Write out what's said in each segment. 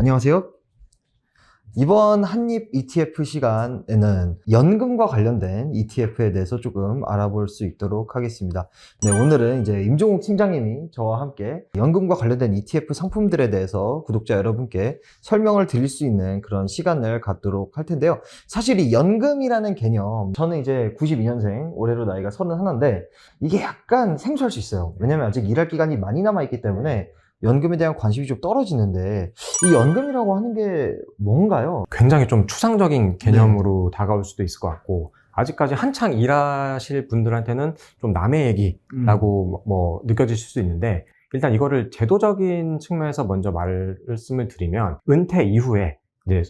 안녕하세요. 이번 한입 ETF 시간에는 연금과 관련된 ETF에 대해서 조금 알아볼 수 있도록 하겠습니다. 네, 오늘은 이제 임종욱 팀장님이 저와 함께 연금과 관련된 ETF 상품들에 대해서 구독자 여러분께 설명을 드릴 수 있는 그런 시간을 갖도록 할 텐데요. 사실 이 연금이라는 개념, 저는 이제 92년생, 올해로 나이가 31인데 이게 약간 생소할 수 있어요. 왜냐면 아직 일할 기간이 많이 남아있기 때문에 연금에 대한 관심이 좀 떨어지는데, 이 연금이라고 하는 게 뭔가요? 굉장히 좀 추상적인 개념으로 다가올 수도 있을 것 같고, 아직까지 한창 일하실 분들한테는 좀 남의 얘기라고 느껴지실 수 있는데, 일단 이거를 제도적인 측면에서 먼저 말씀을 드리면, 은퇴 이후에 이제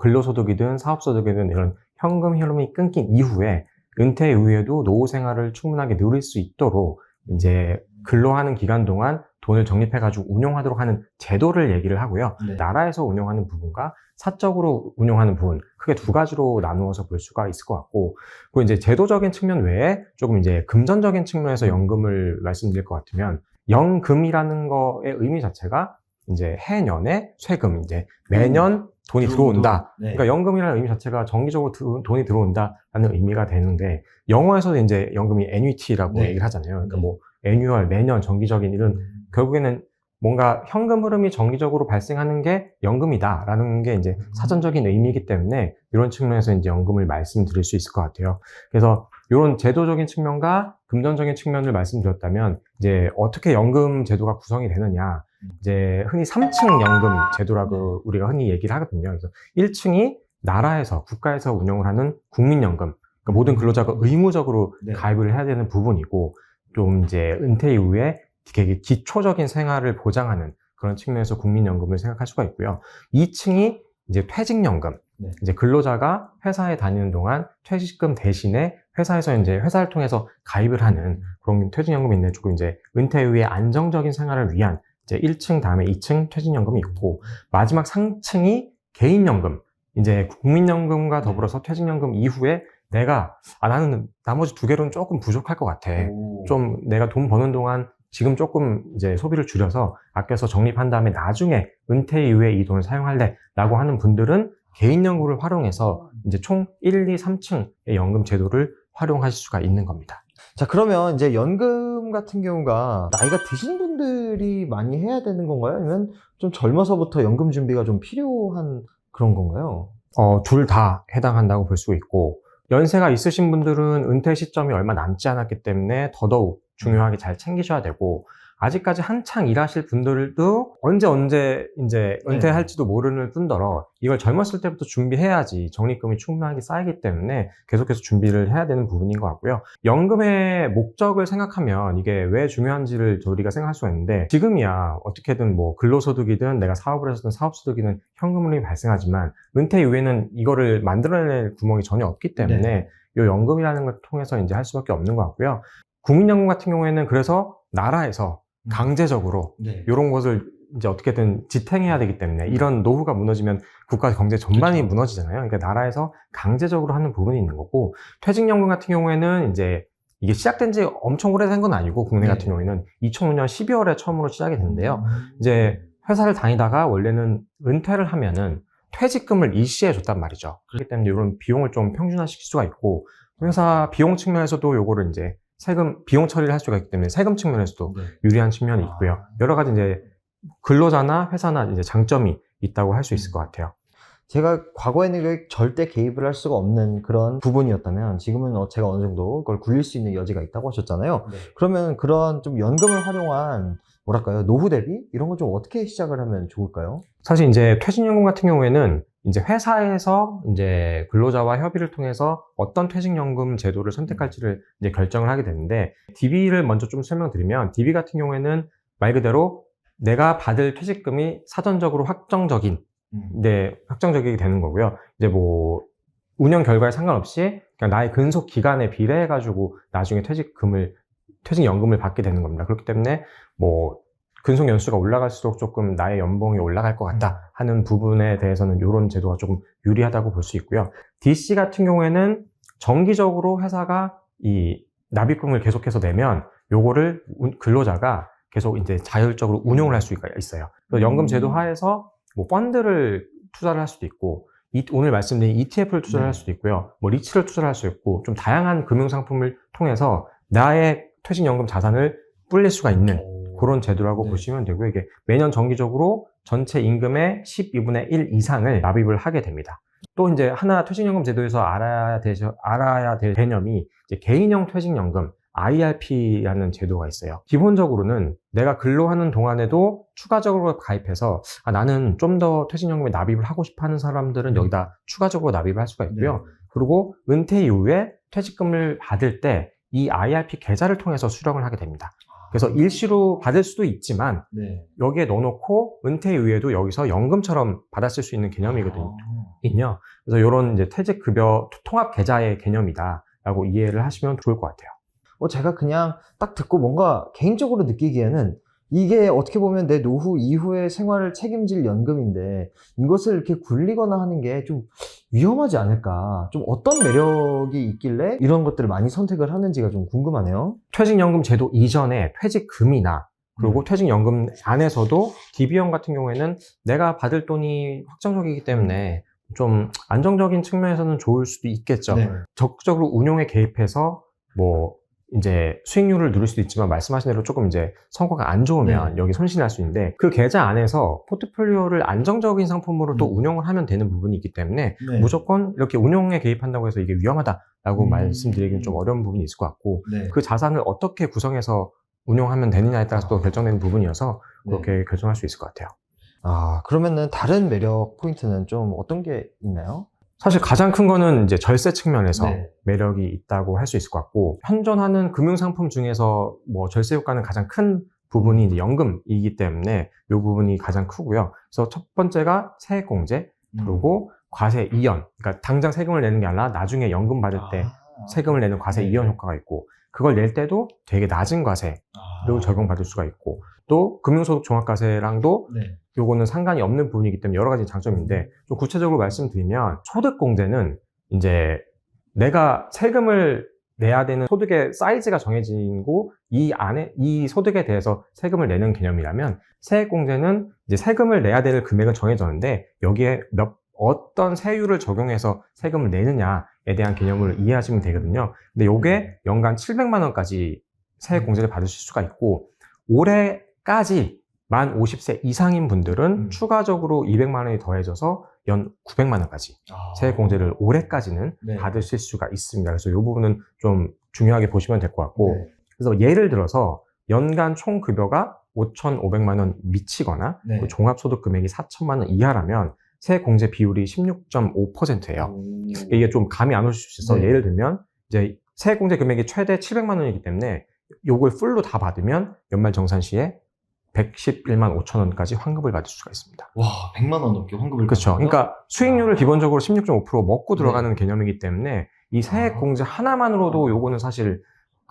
근로소득이든 사업소득이든 이런 현금 흐름이 끊긴 이후에 은퇴 이후에도 노후 생활을 충분하게 누릴 수 있도록 이제 근로하는 기간 동안 돈을 적립해가지고 운용하도록 하는 제도를 얘기를 하고요. 네. 나라에서 운용하는 부분과 사적으로 운용하는 부분, 크게 두 가지로 나누어서 볼 수가 있을 것 같고, 그리고 이제 제도적인 측면 외에 조금 이제 금전적인 측면에서 연금을 말씀드릴 것 같으면, 연금이라는 거의 의미 자체가 이제 해년에 세금, 이제 매년 돈이 들어온다. 네. 그러니까 연금이라는 의미 자체가 정기적으로 돈이 들어온다라는 의미가 되는데, 영어에서도 이제 연금이 annuity라고 네. 얘기를 하잖아요. 그러니까 애뉴얼, 매년 정기적인 이런 결국에는 뭔가 현금 흐름이 정기적으로 발생하는 게 연금이다라는 게 이제 사전적인 의미이기 때문에 이런 측면에서 이제 연금을 말씀드릴 수 있을 것 같아요. 그래서 이런 제도적인 측면과 금전적인 측면을 말씀드렸다면 이제 어떻게 연금 제도가 구성이 되느냐, 이제 흔히 3층 연금 제도라고 우리가 흔히 얘기를 하거든요. 그래서 1층이 나라에서 국가에서 운영을 하는 국민연금, 그러니까 모든 근로자가 의무적으로 가입을 해야 되는 부분이고, 좀 이제 은퇴 이후에 되게 기초적인 생활을 보장하는 그런 측면에서 국민연금을 생각할 수가 있고요. 2층이 이제 퇴직연금. 이제 근로자가 회사에 다니는 동안 퇴직금 대신에 회사에서 이제 회사를 통해서 가입을 하는 그런 퇴직연금인데, 조금 이제 은퇴 이후에 안정적인 생활을 위한 이제 1층 다음에 2층 퇴직연금이 있고, 마지막 3층이 개인연금. 이제 국민연금과 더불어서 퇴직연금 이후에 나는 나머지 두 개로는 조금 부족할 것 같아. 좀 내가 돈 버는 동안 지금 조금 이제 소비를 줄여서 아껴서 적립한 다음에 나중에 은퇴 이후에 이 돈을 사용할래 라고 하는 분들은 개인연금을 활용해서 이제 총 1, 2, 3층의 연금 제도를 활용하실 수가 있는 겁니다. 자, 그러면 이제 연금 같은 경우가 나이가 드신 분들이 많이 해야 되는 건가요? 아니면 좀 젊어서부터 연금 준비가 좀 필요한 그런 건가요? 둘 다 해당한다고 볼 수 있고, 연세가 있으신 분들은 은퇴 시점이 얼마 남지 않았기 때문에 더더욱 중요하게 잘 챙기셔야 되고, 아직까지 한창 일하실 분들도 언제 이제 은퇴할지도 모르는 뿐더러 이걸 젊었을 때부터 준비해야지 적립금이 충분하게 쌓이기 때문에 계속해서 준비를 해야 되는 부분인 것 같고요. 연금의 목적을 생각하면 이게 왜 중요한지를 우리가 생각할 수가 있는데, 지금이야 어떻게든 근로소득이든 내가 사업을 해서든 사업소득이든 현금 흐름이 발생하지만, 은퇴 이후에는 이거를 만들어낼 구멍이 전혀 없기 때문에 이 연금이라는 걸 통해서 이제 할 수밖에 없는 것 같고요. 국민연금 같은 경우에는 그래서 나라에서 강제적으로 이런 것을 이제 어떻게든 지탱해야 되기 때문에, 이런 노후가 무너지면 국가 경제 전반이 무너지잖아요. 그러니까 나라에서 강제적으로 하는 부분이 있는 거고, 퇴직연금 같은 경우에는 이제 이게 시작된 지 엄청 오래된 건 아니고, 국내 같은 경우에는 2005년 12월에 처음으로 시작이 됐는데요. 이제 회사를 다니다가 원래는 은퇴를 하면은 퇴직금을 일시에 줬단 말이죠. 그렇기 때문에 이런 비용을 좀 평준화시킬 수가 있고, 회사 비용 측면에서도 요거를 이제 비용 처리를 할 수가 있기 때문에 세금 측면에서도 유리한 측면이 있고요. 여러 가지 이제 근로자나 회사나 이제 장점이 있다고 할 수 있을 것 같아요. 제가 과거에는 절대 개입을 할 수가 없는 그런 부분이었다면, 지금은 제가 어느 정도 그걸 굴릴 수 있는 여지가 있다고 하셨잖아요. 그러면 그런 좀 연금을 활용한 노후 대비? 이런 거 좀 어떻게 시작을 하면 좋을까요? 사실 이제 퇴직연금 같은 경우에는 이제 회사에서 이제 근로자와 협의를 통해서 어떤 퇴직연금 제도를 선택할지를 이제 결정을 하게 되는데, DB를 먼저 좀 설명드리면, DB 같은 경우에는 말 그대로 내가 받을 퇴직금이 사전적으로 확정적이게 되는 거고요. 이제 운영 결과에 상관없이 그냥 나의 근속 기간에 비례해가지고 나중에 퇴직연금을 받게 되는 겁니다. 그렇기 때문에 근속 연수가 올라갈수록 조금 나의 연봉이 올라갈 것 같다 하는 부분에 대해서는 이런 제도가 조금 유리하다고 볼 수 있고요. DC 같은 경우에는 정기적으로 회사가 이 납입금을 계속해서 내면 요거를 근로자가 계속 이제 자율적으로 운용을 할 수가 있어요. 그래서 연금 제도 하에서 뭐 펀드를 투자를 할 수도 있고, 오늘 말씀드린 ETF를 투자를 할 수도 있고요. 뭐 리츠를 투자를 할 수 있고, 좀 다양한 금융상품을 통해서 나의 퇴직연금 자산을 불릴 수가 있는 그런 제도라고 보시면 되고요. 이게 매년 정기적으로 전체 임금의 12분의 1 이상을 납입을 하게 됩니다. 또 이제 하나 퇴직연금 제도에서 알아야 될 개념이 이제 개인형 퇴직연금, IRP라는 제도가 있어요. 기본적으로는 내가 근로하는 동안에도 추가적으로 가입해서 나는 좀 더 퇴직연금에 납입을 하고 싶어 하는 사람들은 여기다 추가적으로 납입을 할 수가 있고요. 그리고 은퇴 이후에 퇴직금을 받을 때 이 IRP 계좌를 통해서 수령을 하게 됩니다. 그래서 일시로 받을 수도 있지만 여기에 넣어놓고 은퇴 이후에도 여기서 연금처럼 받았을 수 있는 개념이거든요. 그래서 이런 이제 퇴직급여 통합 계좌의 개념이다라고 이해를 하시면 좋을 것 같아요. 제가 그냥 딱 듣고 뭔가 개인적으로 느끼기에는 이게 어떻게 보면 내 노후 이후의 생활을 책임질 연금인데 이것을 이렇게 굴리거나 하는 게 좀 위험하지 않을까? 좀 어떤 매력이 있길래 이런 것들을 많이 선택을 하는지가 좀 궁금하네요. 퇴직연금 제도 이전에 퇴직금이나 그리고 퇴직연금 안에서도 DB형 같은 경우에는 내가 받을 돈이 확정적이기 때문에 좀 안정적인 측면에서는 좋을 수도 있겠죠. 적극적으로 운용에 개입해서 뭐 이제 수익률을 누릴 수도 있지만 말씀하신 대로 조금 이제 성과가 안 좋으면 여기 손실이 날 수 있는데 그 계좌 안에서 포트폴리오를 안정적인 상품으로 또 운용을 하면 되는 부분이 있기 때문에 무조건 이렇게 운용에 개입한다고 해서 이게 위험하다라고 말씀드리기는 좀 어려운 부분이 있을 것 같고 그 자산을 어떻게 구성해서 운용하면 되느냐에 따라서 또 결정되는 부분이어서 그렇게 결정할 수 있을 것 같아요. 그러면은 다른 매력 포인트는 좀 어떤 게 있나요? 사실 가장 큰 거는 이제 절세 측면에서 매력이 있다고 할 수 있을 것 같고, 현존하는 금융상품 중에서 뭐 절세 효과는 가장 큰 부분이 이제 연금이기 때문에 이 부분이 가장 크고요. 그래서 첫 번째가 세액공제, 그리고 과세 이연. 그러니까 당장 세금을 내는 게 아니라 나중에 연금 받을 때 세금을 내는 과세 이연 효과가 있고, 그걸 낼 때도 되게 낮은 과세로 적용받을 수가 있고, 또 금융소득 종합과세랑도 요거는 상관이 없는 부분이기 때문에 여러 가지 장점인데, 좀 구체적으로 말씀드리면 소득공제는 이제 내가 세금을 내야 되는 소득의 사이즈가 정해지고 이 안에 이 소득에 대해서 세금을 내는 개념이라면, 세액공제는 이제 세금을 내야 될 금액은 정해졌는데 여기에 어떤 세율을 적용해서 세금을 내느냐에 대한 개념을 이해하시면 되거든요. 근데 요게 연간 700만 원까지 세액공제를 받으실 수가 있고, 올해까지 만 50세 이상인 분들은 추가적으로 200만 원이 더해져서 연 900만 원까지 세액공제를 올해까지는 받으실 수가 있습니다. 그래서 이 부분은 좀 중요하게 보시면 될 것 같고, 그래서 예를 들어서 연간 총 급여가 5,500만 원 미치거나 그 종합소득 금액이 4천만 원 이하라면 세액공제 비율이 16.5%예요. 이게 좀 감이 안 오실 수 있어서 예를 들면 이제 세액공제 금액이 최대 700만 원이기 때문에 요걸 풀로 다 받으면 연말정산시에 111만 5천 원까지 환급을 받을 수가 있습니다. 와, 100만 원 넘게 환급을 그렇죠. 그러니까 수익률을 기본적으로 16.5% 먹고 들어가는 개념이기 때문에 이 세액공제 하나만으로도 요거는 사실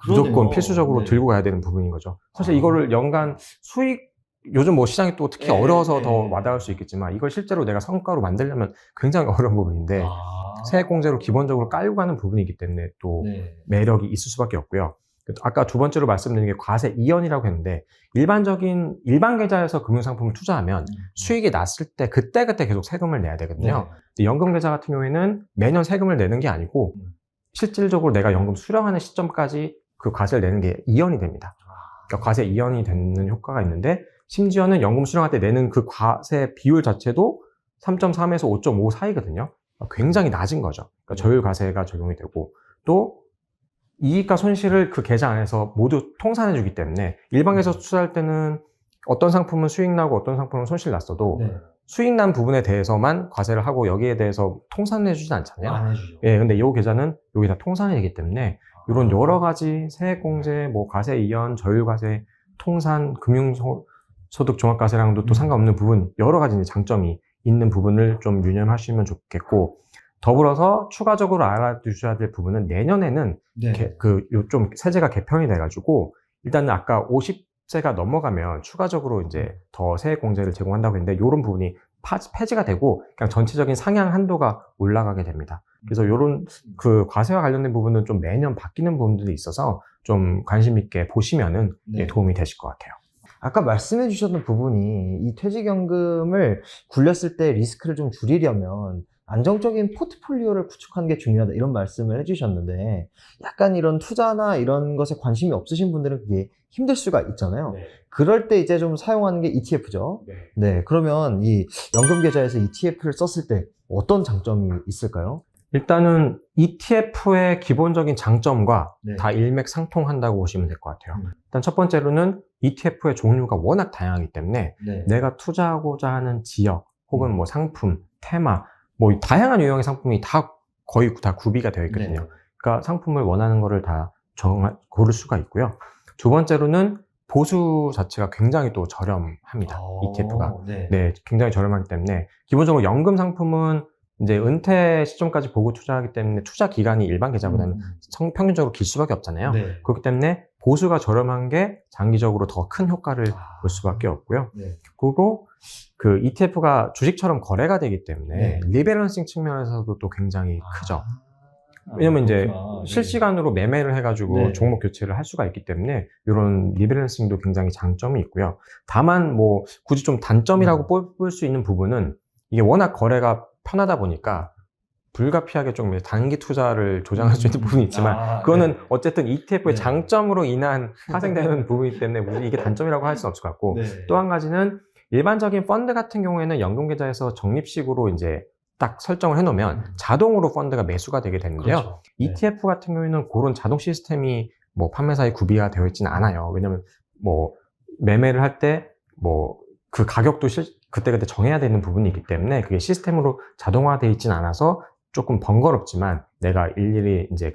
무조건 필수적으로 들고 가야 되는 부분인 거죠. 사실 이거를 연간 수익, 요즘 뭐 시장이 또 특히 어려워서 더 와닿을 수 있겠지만 이걸 실제로 내가 성과로 만들려면 굉장히 어려운 부분인데 세액공제로 기본적으로 깔고 가는 부분이기 때문에 또 매력이 있을 수밖에 없고요. 아까 두 번째로 말씀드린 게 과세 이연이라고 했는데, 일반 계좌에서 금융상품을 투자하면 수익이 났을 때 그때그때 계속 세금을 내야 되거든요. 근데 연금 계좌 같은 경우에는 매년 세금을 내는 게 아니고 실질적으로 내가 연금 수령하는 시점까지 그 과세를 내는 게 이연이 됩니다. 그러니까 과세 이연이 되는 효과가 있는데, 심지어는 연금 수령할 때 내는 그 과세 비율 자체도 3.3에서 5.5 사이거든요. 굉장히 낮은 거죠. 그러니까 저율 과세가 적용이 되고, 또 이익과 손실을 그 계좌 안에서 모두 통산해 주기 때문에 일반 계좌에서 투자할 때는 어떤 상품은 수익 나고 어떤 상품은 손실 났어도 수익 난 부분에 대해서만 과세를 하고 여기에 대해서 통산해 주진 않잖아요. 안 해주죠. 근데 이 계좌는 여기 다 통산이 되기 때문에 이런 여러 가지 세액공제, 뭐 과세 이연, 저율과세, 통산, 금융소득 종합과세랑도 또 상관없는 부분, 여러 가지 이제 장점이 있는 부분을 좀 유념하시면 좋겠고, 더불어서 추가적으로 알아두셔야 될 부분은 내년에는 좀 세제가 개편이 돼가지고, 일단은 아까 50세가 넘어가면 추가적으로 이제 더 세액공제를 제공한다고 했는데, 이런 부분이 폐지가 되고 그냥 전체적인 상향 한도가 올라가게 됩니다. 그래서 이런 그 과세와 관련된 부분은 좀 매년 바뀌는 부분들이 있어서 좀 관심 있게 보시면은 도움이 되실 것 같아요. 아까 말씀해 주셨던 부분이 이 퇴직연금을 굴렸을 때 리스크를 좀 줄이려면 안정적인 포트폴리오를 구축하는 게 중요하다 이런 말씀을 해주셨는데 약간 이런 투자나 이런 것에 관심이 없으신 분들은 그게 힘들 수가 있잖아요. 네. 그럴 때 이제 좀 사용하는 게 ETF죠. 네. 네, 그러면 이 연금계좌에서 ETF를 썼을 때 어떤 장점이 있을까요? 일단은 ETF의 기본적인 장점과 네. 다 일맥상통한다고 보시면 될 것 같아요. 음. 일단 첫 번째로는 ETF의 종류가 워낙 다양하기 때문에 네. 내가 투자하고자 하는 지역 혹은 뭐 상품, 테마, 뭐 다양한 유형의 상품이 다 거의 다 구비가 되어 있거든요. 네. 그러니까 상품을 원하는 거를 다 고를 수가 있고요. 두 번째로는 보수 자체가 굉장히 또 저렴합니다. ETF가. 네. 네, 굉장히 저렴하기 때문에 기본적으로 연금 상품은 이제 은퇴 시점까지 보고 투자하기 때문에 투자 기간이 일반 계좌보다는 평균적으로 길 수밖에 없잖아요. 네. 그렇기 때문에 보수가 저렴한 게 장기적으로 더 큰 효과를 볼 수밖에 없고요. 네. 그리고 그 ETF가 주식처럼 거래가 되기 때문에 네. 리밸런싱 측면에서도 또 굉장히 크죠. 아, 왜냐면 이제 그렇구나. 네. 실시간으로 매매를 해가지고 네. 종목 교체를 할 수가 있기 때문에 이런 리밸런싱도 굉장히 장점이 있고요. 다만 뭐 굳이 좀 단점이라고 뽑을 수 있는 부분은 이게 워낙 거래가 편하다 보니까 불가피하게 좀 단기 투자를 조장할 수 있는 부분이 있지만 그거는 어쨌든 ETF의 네. 장점으로 인한 파생되는 부분이기 때문에 우리 이게 단점이라고 할 수는 없을 것 같고 네. 또 한 가지는 일반적인 펀드 같은 경우에는 연금계좌에서 적립식으로 이제 딱 설정을 해놓으면 자동으로 펀드가 매수가 되게 되는데요. 그렇죠. 네. ETF 같은 경우에는 그런 자동 시스템이 뭐 판매사에 구비가 되어 있지는 않아요. 왜냐면 뭐 매매를 할 때 뭐 그 가격도 그때그때 정해야 되는 부분이 있기 때문에 그게 시스템으로 자동화되어 있지는 않아서 조금 번거롭지만 내가 일일이 이제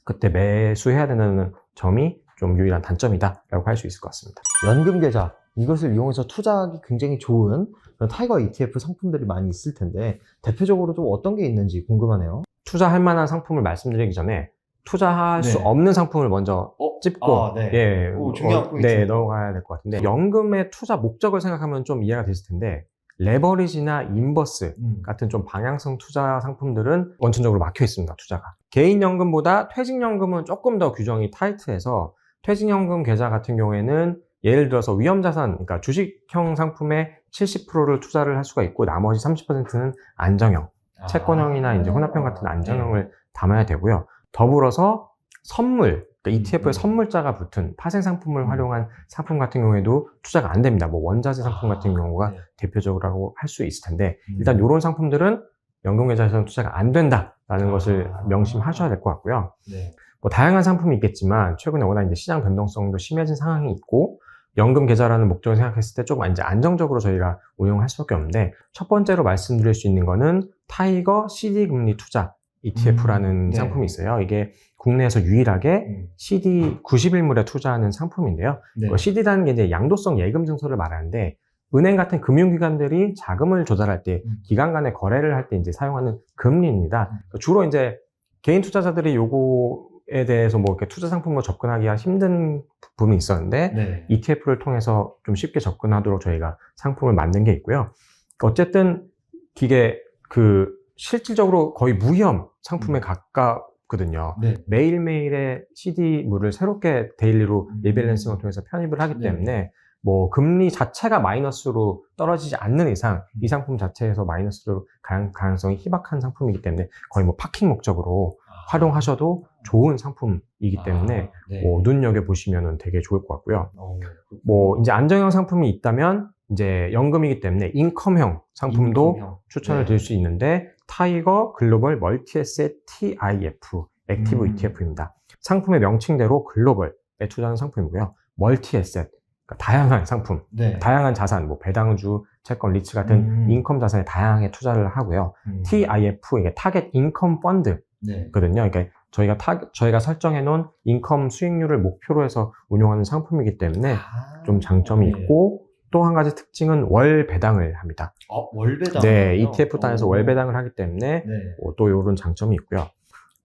그때 매수해야 되는 점이 좀 유일한 단점이다라고 할 수 있을 것 같습니다. 연금계좌 이것을 이용해서 투자하기 굉장히 좋은 그런 타이거 ETF 상품들이 많이 있을 텐데 대표적으로 좀 어떤 게 있는지 궁금하네요. 투자할 만한 상품을 말씀드리기 전에 투자할 수 네. 없는 상품을 먼저 찝고 네. 예, 오, 중요한 포인트. 네, 넘어가야 될 것 같은데 연금의 투자 목적을 생각하면 좀 이해가 되실 텐데 레버리지나 인버스 같은 좀 방향성 투자 상품들은 원천적으로 막혀 있습니다. 투자가. 개인연금보다 퇴직연금은 조금 더 규정이 타이트해서 퇴직연금 계좌 같은 경우에는 예를 들어서 위험자산, 그러니까 주식형 상품의 70%를 투자를 할 수가 있고 나머지 30%는 안정형, 채권형이나 이제 혼합형 같은 안정형을 담아야 되고요. 더불어서 선물, 그러니까 ETF에 선물자가 붙은 파생 상품을 활용한 상품 같은 경우에도 투자가 안 됩니다. 뭐 원자재 상품 같은 경우가 대표적으로 할 수 있을 텐데 일단 이런 상품들은 연금계좌에서는 투자가 안 된다라는 것을 명심하셔야 될 것 같고요. 네. 뭐 다양한 상품이 있겠지만 최근에 워낙 이제 시장 변동성도 심해진 상황이 있고 연금 계좌라는 목적을 생각했을 때 조금 이제 안정적으로 저희가 운영할 수밖에 없는데 첫 번째로 말씀드릴 수 있는 거는 타이거 CD 금리 투자 ETF라는 네. 상품이 있어요. 이게 국내에서 유일하게 CD 90일물에 투자하는 상품인데요. 네. CD라는 게 이제 양도성 예금 증서를 말하는데 은행 같은 금융기관들이 자금을 조달할 때 기관 간의 거래를 할 때 이제 사용하는 금리입니다. 주로 이제 개인 투자자들이 요거에 대해서 뭐 이렇게 투자 상품으로 접근하기가 힘든 부분이 있었는데 네. ETF를 통해서 좀 쉽게 접근하도록 저희가 상품을 만든 게 있고요. 어쨌든 이게 그 실질적으로 거의 무형 상품에 가깝거든요. 네. 매일매일의 CD물을 새롭게 데일리로 리밸런싱을 통해서 편입을 하기 네. 때문에 뭐 금리 자체가 마이너스로 떨어지지 않는 이상 이 상품 자체에서 마이너스로 가능성이 희박한 상품이기 때문에 거의 뭐 파킹 목적으로 활용하셔도 좋은 상품이기 때문에 네. 뭐 눈여겨보시면 되게 좋을 것 같고요. 뭐 이제 안정형 상품이 있다면 이제 연금이기 때문에 인컴형 상품도 인컴형. 추천을 네. 드릴 수 있는데 타이거 글로벌 멀티에셋 TIF 액티브 ETF입니다. 상품의 명칭대로 글로벌에 투자하는 상품이고요. 멀티에셋, 그러니까 다양한 상품, 네. 다양한 자산, 뭐 배당주, 채권, 리츠 같은 인컴 자산에 다양하게 투자를 하고요. TIF, 이게 타겟 인컴 펀드거든요. 네. 그러니까 저희가 설정해 놓은 인컴 수익률을 목표로 해서 운용하는 상품이기 때문에 좀 장점이 네. 있고 또 한 가지 특징은 월 배당을 합니다. 월배당. 네, ETF 단에서 월 배당을 하기 때문에 네. 또 이런 장점이 있고요.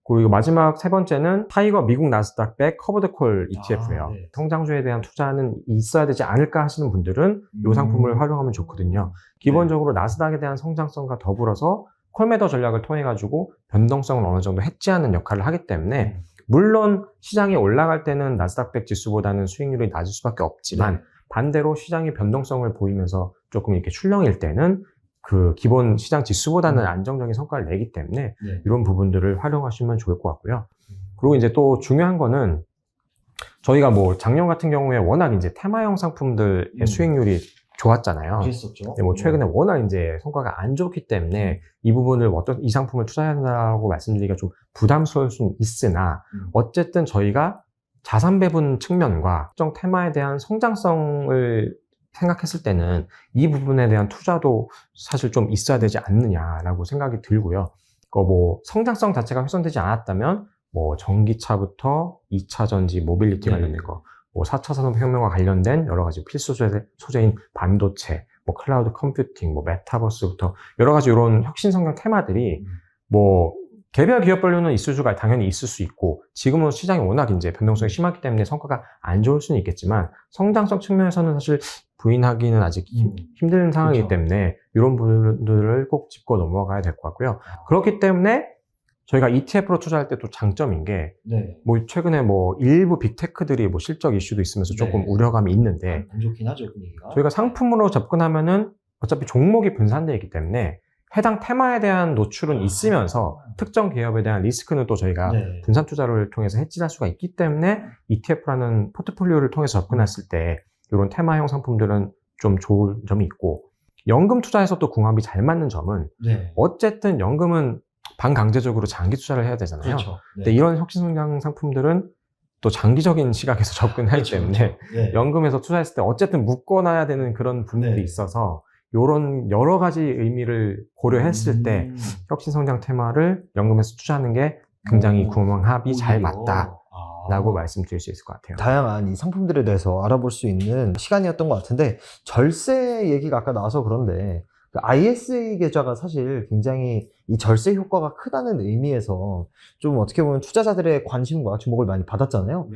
그리고 마지막 세 번째는 타이거 미국 나스닥백 커버드 콜 ETF예요. 네. 성장주에 대한 투자는 있어야 되지 않을까 하시는 분들은 이 상품을 활용하면 좋거든요. 기본적으로 나스닥에 대한 성장성과 더불어서 콜매더 전략을 통해 가지고 변동성을 어느 정도 해지하는 역할을 하기 때문에 물론 시장이 올라갈 때는 나스닥백 지수보다는 수익률이 낮을 수밖에 없지만 반대로 시장이 변동성을 보이면서 조금 이렇게 출렁일 때는 그 기본 시장 지수보다는 안정적인 성과를 내기 때문에 네. 이런 부분들을 활용하시면 좋을 것 같고요. 그리고 이제 또 중요한 거는 저희가 뭐 작년 같은 경우에 워낙 이제 테마형 상품들의 수익률이 좋았잖아요. 그랬었죠. 네, 뭐 최근에 워낙 이제 성과가 안 좋기 때문에 이 부분을 이 상품을 투자해야 한다고 말씀드리기가 좀 부담스러울 수는 있으나 어쨌든 저희가 자산 배분 측면과 특정 테마에 대한 성장성을 생각했을 때는 이 부분에 대한 투자도 사실 좀 있어야 되지 않느냐라고 생각이 들고요. 뭐 성장성 자체가 훼손되지 않았다면 뭐 전기차부터 2차 전지, 모빌리티 관련된 거, 뭐 4차 산업혁명과 관련된 여러 가지 필수 소재인 반도체, 뭐 클라우드 컴퓨팅, 뭐 메타버스부터 여러 가지 이런 혁신 성장 테마들이 뭐 개별 기업별로는 있을 수가 당연히 있을 수 있고 지금은 시장이 워낙 이제 변동성이 심하기 때문에 성과가 안 좋을 수는 있겠지만 성장성 측면에서는 사실 부인하기는 아직 힘든 상황이기 때문에 이런 부분들을 꼭 짚고 넘어가야 될 것 같고요. 그렇기 때문에 저희가 ETF로 투자할 때 또 장점인 게, 뭐 최근에 뭐 일부 빅테크들이 뭐 실적 이슈도 있으면서 조금 우려감이 있는데, 안 좋긴 하죠, 분위기가. 저희가 상품으로 접근하면은 어차피 종목이 분산되어 있기 때문에 해당 테마에 대한 노출은 있으면서 특정 기업에 대한 리스크는 또 저희가 분산 투자를 통해서 해지할 수가 있기 때문에 ETF라는 포트폴리오를 통해서 접근했을 때 이런 테마형 상품들은 좀 좋은 점이 있고, 연금 투자에서 또 궁합이 잘 맞는 점은 어쨌든 연금은 반강제적으로 장기 투자를 해야 되잖아요. 그렇죠. 근데 이런 혁신성장 상품들은 또 장기적인 시각에서 접근하기 때문에 연금에서 투자했을 때 어쨌든 묶어놔야 되는 그런 부분들이 있어서 이런 여러 가지 의미를 고려했을 때 혁신성장 테마를 연금에서 투자하는 게 굉장히 궁합이 잘 맞다라고 말씀드릴 수 있을 것 같아요. 다양한 이 상품들에 대해서 알아볼 수 있는 시간이었던 것 같은데, 절세 얘기가 아까 나와서 그런데 그 ISA 계좌가 사실 굉장히 이 절세 효과가 크다는 의미에서 좀 어떻게 보면 투자자들의 관심과 주목을 많이 받았잖아요.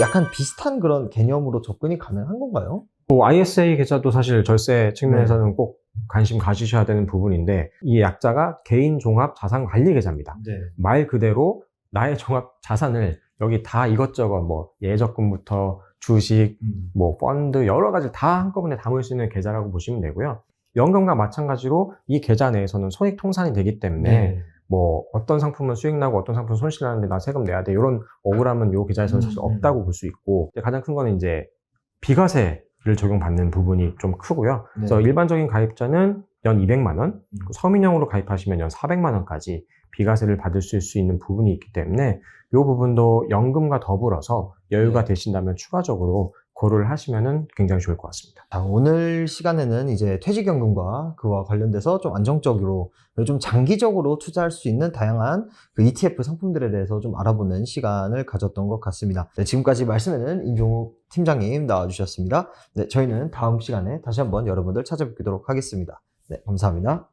약간 비슷한 그런 개념으로 접근이 가능한 건가요? 뭐 ISA 계좌도 사실 절세 측면에서는 꼭 관심 가지셔야 되는 부분인데, 이 약자가 개인 종합 자산 관리 계좌입니다. 말 그대로 나의 종합 자산을 여기 다 이것저것 뭐 예적금부터 주식, 뭐 펀드 여러 가지 다 한꺼번에 담을 수 있는 계좌라고 보시면 되고요. 연금과 마찬가지로 이 계좌 내에서는 손익 통산이 되기 때문에 뭐 어떤 상품은 수익 나고 어떤 상품은 손실 나는데 나 세금 내야 돼, 이런 억울함은 이 계좌에서는 사실 없다고 볼 수 있고, 가장 큰 거는 이제 비과세를 적용받는 부분이 좀 크고요. 그래서 일반적인 가입자는 연 200만 원, 서민형으로 가입하시면 연 400만 원까지 비과세를 받을 수 있는 부분이 있기 때문에 이 부분도 연금과 더불어서 여유가 되신다면 추가적으로 고려를 하시면은 굉장히 좋을 것 같습니다. 자, 오늘 시간에는 이제 퇴직연금과 그와 관련돼서 좀 안정적으로, 좀 장기적으로 투자할 수 있는 다양한 그 ETF 상품들에 대해서 좀 알아보는 시간을 가졌던 것 같습니다. 지금까지 말씀에는 임종욱 팀장님 나와주셨습니다. 저희는 다음 시간에 다시 한번 여러분들 찾아뵙도록 하겠습니다. 감사합니다.